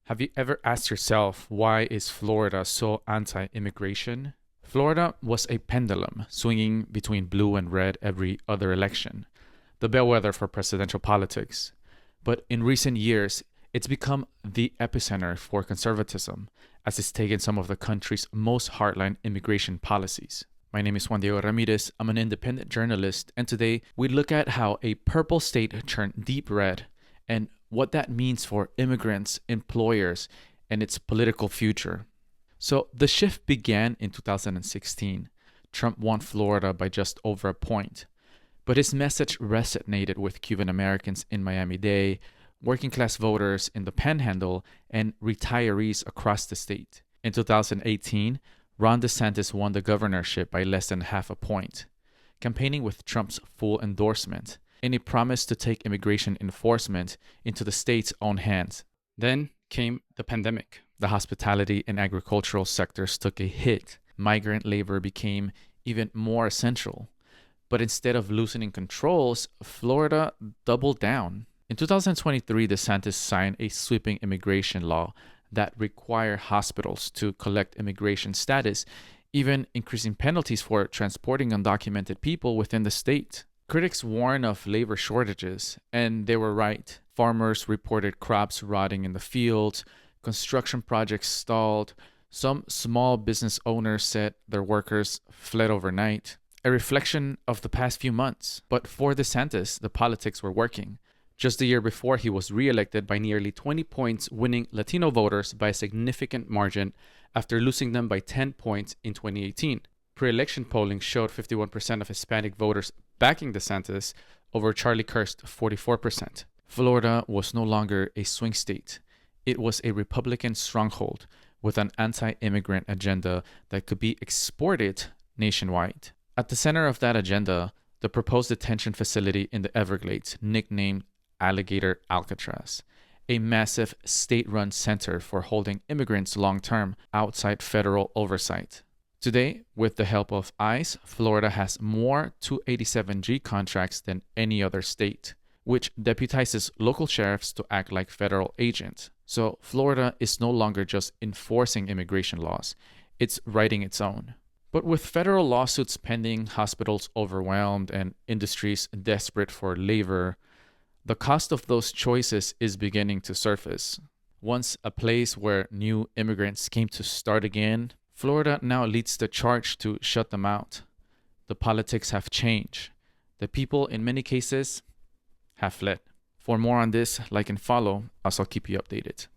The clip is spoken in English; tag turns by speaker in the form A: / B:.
A: Have you ever asked yourself, why is Florida so anti-immigration? Florida was a pendulum swinging between blue and red every other election, the bellwether for presidential politics. But in recent years, it's become the epicenter for conservatism, as it's taken some of the country's most hardline immigration policies. My name is Juan Diego Ramirez. I'm an independent journalist, and today we look at how a purple state turned deep red and what that means for immigrants, employers, and its political future. So the shift began in 2016. Trump won Florida by just over a point. But his message resonated with Cuban Americans in Miami-Dade, working class voters in the Panhandle, and retirees across the state. In 2018, Ron DeSantis won the governorship by less than half a point, campaigning with Trump's full endorsement, and he promised to take immigration enforcement into the state's own hands. Then came the pandemic. The hospitality and agricultural sectors took a hit. Migrant labor became even more essential. But instead of loosening controls, Florida doubled down. In 2023, DeSantis signed a sweeping immigration law that required hospitals to collect immigration status, even increasing penalties for transporting undocumented people within the state. Critics warn of labor shortages, and they were right. Farmers reported crops rotting in the fields, construction projects stalled, some small business owners said their workers fled overnight. A reflection of the past few months. But for DeSantis, the politics were working. Just the year before, he was reelected by nearly 20 points, winning Latino voters by a significant margin after losing them by 10 points in 2018. Pre-election polling showed 51% of Hispanic voters backing DeSantis over Charlie Kirk's 44%. Florida was no longer a swing state. It was a Republican stronghold with an anti-immigrant agenda that could be exported nationwide. At the center of that agenda, the proposed detention facility in the Everglades, nicknamed Alligator Alcatraz, a massive state-run center for holding immigrants long-term outside federal oversight. Today, with the help of ICE, Florida has more 287G contracts than any other state, which deputizes local sheriffs to act like federal agents. So Florida is no longer just enforcing immigration laws, it's writing its own. But with federal lawsuits pending, hospitals overwhelmed, and industries desperate for labor, the cost of those choices is beginning to surface. Once a place where new immigrants came to start again, Florida now leads the charge to shut them out. The politics have changed. The people, in many cases, have fled. For more on this, like and follow, as I'll keep you updated.